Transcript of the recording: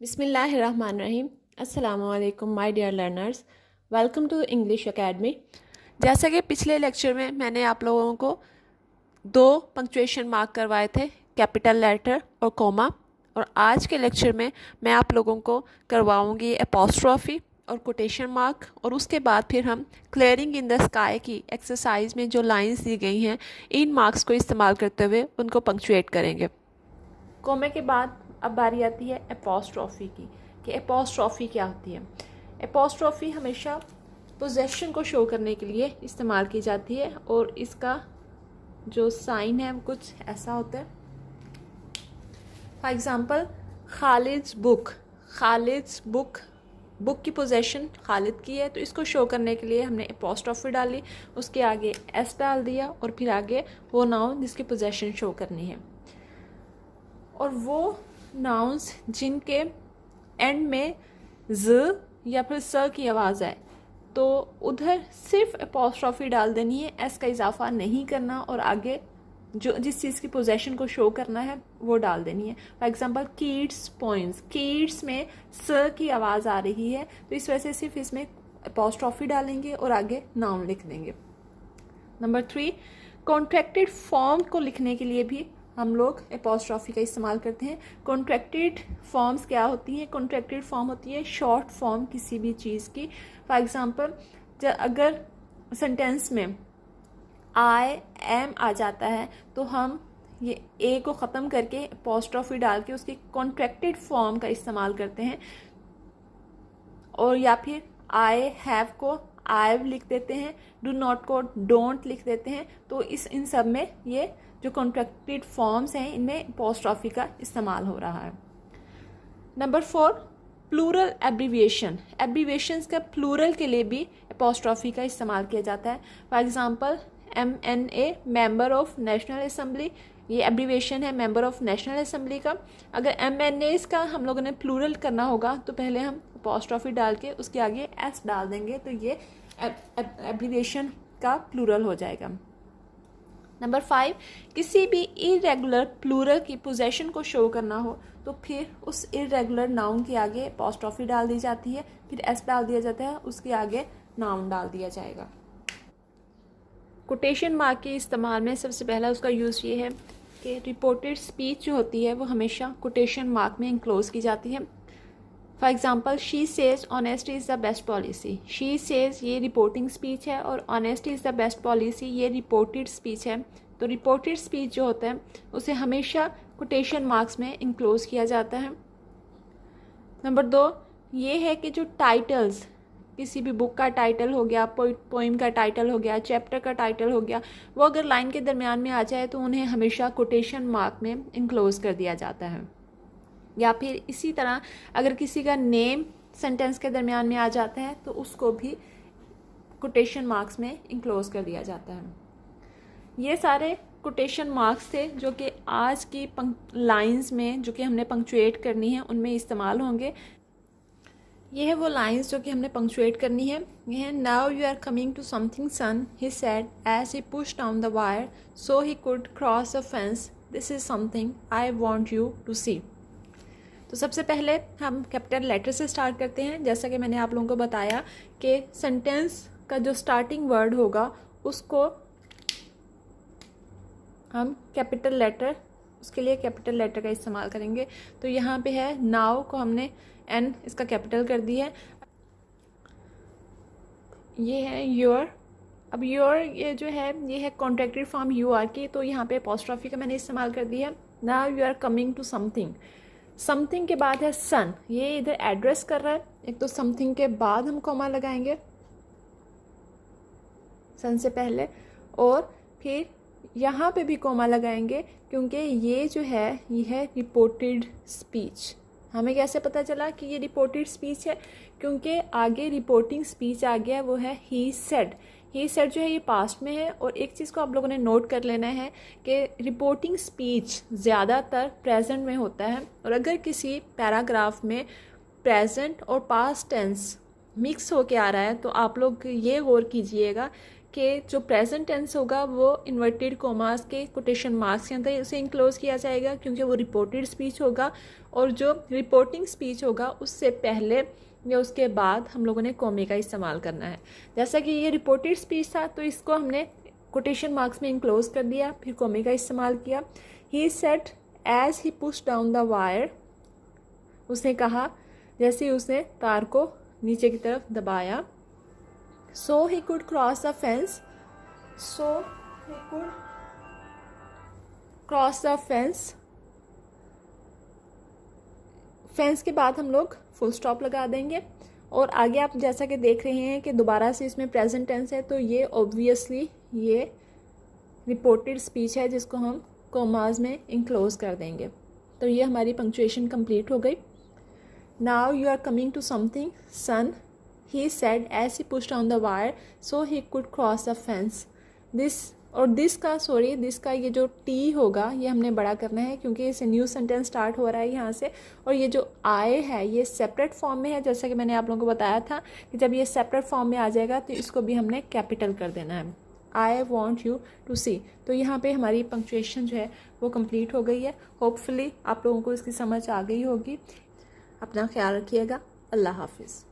बिस्मिल्लाहिर्रहमानिर्रहीम। अस्सलामुअलैकुम my dear learners, welcome to English academy. जैसा कि पिछले लेक्चर में मैंने आप लोगों को दो पंक्चुएशन मार्क करवाए थे, कैपिटल लेटर और कोमा, और आज के लेक्चर में मैं आप लोगों को करवाऊंगी एपोस्ट्रॉफी और कोटेशन मार्क, और उसके बाद फिर हम क्लियरिंग इन द स्काई की एक्सरसाइज में जो लाइंस दी गई हैं इन मार्क्स को इस्तेमाल करते हुए उनको पंक्चुएट करेंगे। कोमे के बाद अब बारी आती है एपोस्ट्रॉफी की, कि एपोस्ट्रॉफी क्या होती है। एपोस्ट्रॉफी हमेशा पोजेशन को शो करने के लिए इस्तेमाल की जाती है, और इसका जो साइन है वो कुछ ऐसा होता है। For example, Khalid's book, Khalid's book, book की पोजेशन खालिद की है, तो इसको शो करने के लिए हमने एपोस्ट्रॉफी डाली, उसके आगे एस डाल दिया, और फिर आगे वो नाउन जिसकी पोजेशन शो करनी है। और वो नाउन्स जिनके एंड में ज या फिर स की आवाज़ आए, तो उधर सिर्फ एपोस्ट्रॉफी डाल देनी है, एस का इजाफा नहीं करना, और आगे जो जिस चीज़ की पोजेशन को शो करना है वो डाल देनी है। For example, kids poems, kids में स की आवाज़ आ रही है, तो इस वजह से सिर्फ इसमें एपोस्ट्रॉफी डालेंगे और आगे नाउन लिख देंगे। नंबर 3, कॉन्ट्रैक्टेड फॉर्म को लिखने के लिए भी हम लोग एपोस्ट्रॉफी का इस्तेमाल करते हैं। कॉन्ट्रैक्टेड फॉर्म्स क्या होती हैं? कॉन्ट्रैक्टेड फॉर्म होती है शॉर्ट फॉर्म किसी भी चीज़ की। फॉर एग्जांपल, अगर सेंटेंस में आई एम आ जाता है, तो हम ये ए को ख़त्म करके एपोस्ट्रॉफी डाल के उसकी कॉन्ट्रैक्टेड फॉर्म का इस्तेमाल करते हैं, और या फिर आई हैव को आई लिख देते हैं, डू नॉट को डोंट लिख देते हैं। तो इन सब में ये जो कॉन्ट्रैक्टेड फॉर्म्स हैं इनमें एपोस्ट्रॉफी का इस्तेमाल हो रहा है। नंबर 4, प्लूरल एब्रीविएशन, एब्रीविएशंस का प्लूरल के लिए भी एपोस्ट्रॉफी का इस्तेमाल किया जाता है। For example, MNA, member of national assembly, ये एब्रीविएशन है मेंबर ऑफ नेशनल असेंबली का। अगर MNAs का हम लोगों ने प्लूरल करना होगा तो पहले हम एपोस्ट्रॉफी डाल के उसके आगे S डाल देंगे, तो ये एब्रीविएशन का प्लूरल हो जाएगा। नंबर 5, किसी भी इरेगुलर प्लूरल की पोजेशन को शो करना हो तो फिर उस इरेगुलर नाउन के आगे एपोस्ट्रॉफी डाल दी जाती है, फिर एस डाल दिया जाता है, उसके आगे नाउन डाल दिया जाएगा। कोटेशन मार्क के इस्तेमाल में सबसे पहला उसका यूज़ ये है कि रिपोर्टेड स्पीच जो होती है वो हमेशा कोटेशन मार्क में इंक्लोज की जाती है। For example, she says honesty is the best policy, she says ये रिपोर्टिंग स्पीच है, और honesty is the best policy ये रिपोर्टेड स्पीच है। तो रिपोर्टेड स्पीच जो होता है उसे हमेशा कोटेशन मार्क्स में इंक्लोज किया जाता है। नंबर 2, ये है कि जो टाइटल्स, किसी भी बुक का टाइटल हो गया, पोइम का टाइटल हो गया, चैप्टर का टाइटल हो गया, वो अगर लाइन के दरमियान में आ जाए तो उन्हें हमेशा कोटेशन मार्क में इंक्लोज कर दिया जाता है। या फिर इसी तरह अगर किसी का नेम सेंटेंस के दरमियान में आ जाता है तो उसको भी कोटेशन मार्क्स में इंक्लोज कर दिया जाता है। ये सारे कोटेशन मार्क्स थे जो कि आज की लाइंस में जो कि हमने पंक्चुएट करनी है उनमें इस्तेमाल होंगे। ये है वो लाइंस जो कि हमने पंक्चुएट करनी है। ये है, now you are coming to something sun, he said as he push down the wire so he could cross the fence, this is something I want you to see. तो सबसे पहले हम कैपिटल लेटर से start करते हैं। जैसा कि मैंने आप लोगों को बताया कि सेंटेंस का जो स्टार्टिंग वर्ड होगा उसको हम कैपिटल लेटर, उसके लिए कैपिटल लेटर का इस्तेमाल करेंगे। तो यहाँ पे है, नाउ को हमने एन इसका कैपिटल कर दिया है। ये है योर, अब योर ये जो है ये है कॉन्ट्रैक्टेड फॉर्म यू आर की, तो यहाँ पे एपोस्ट्रॉफी का मैंने इस्तेमाल कर दिया। Now you are coming to something, something के बाद है सन, ये इधर एड्रेस कर रहा है। एक तो समथिंग के बाद हम कॉमा लगाएंगे सन से पहले, और फिर यहाँ पे भी कॉमा लगाएंगे क्योंकि ये जो है ये है रिपोर्टेड स्पीच। हमें कैसे पता चला कि ये रिपोर्टेड स्पीच है? क्योंकि आगे रिपोर्टिंग स्पीच आ गया, वो है ही सेड। ही सेड जो है ये पास्ट में है, और एक चीज़ को आप लोगों ने नोट कर लेना है कि रिपोर्टिंग स्पीच ज़्यादातर प्रेजेंट में होता है, और अगर किसी पैराग्राफ में प्रेजेंट और पास्ट टेंस मिक्स होके आ रहा है तो आप लोग ये गौर कीजिएगा के जो प्रेजेंट टेंस होगा वो इन्वर्टेड कोमास के कोटेशन मार्क्स के अंदर उसे इंक्लोज किया जाएगा, क्योंकि वो रिपोर्टेड स्पीच होगा, और जो रिपोर्टिंग स्पीच होगा उससे पहले या उसके बाद हम लोगों ने कोमे का इस्तेमाल करना है। जैसा कि ये रिपोर्टेड स्पीच था तो इसको हमने कोटेशन मार्क्स में इंक्लोज कर दिया, फिर कोमे का इस्तेमाल किया। He said as he push down the wire, उसने कहा जैसे उसने तार को नीचे की तरफ दबाया। So he could cross the fence, so he could cross the fence. Fence के बाद हम लोग फुल स्टॉप लगा देंगे, और आगे आप जैसा कि देख रहे हैं कि दोबारा से इसमें प्रेजेंट टेंस है, तो ये ऑब्वियसली ये रिपोर्टेड स्पीच है जिसको हम कोमाज में इंक्लोज कर देंगे। तो ये हमारी पंक्चुएशन कंप्लीट हो गई। Now you are coming to something sun, he said as he pushed on the wire so he could cross the fence. This का ये जो टी होगा ये हमने बड़ा करना है, क्योंकि इसे न्यू सेंटेंस स्टार्ट हो रहा है यहाँ से। और ये जो आए है ये सेपरेट फॉर्म में है, जैसा कि मैंने आप लोगों को बताया था कि जब ये सेपरेट फॉर्म में आ जाएगा तो इसको भी हमने कैपिटल कर देना है। I want you to see. तो यहाँ पे हमारी पंक्चुएशन जो है वो कंप्लीट हो गई है। होपफुली आप लोगों को इसकी समझ आ गई होगी। अपना ख्याल रखिएगा। अल्लाह हाफिज़।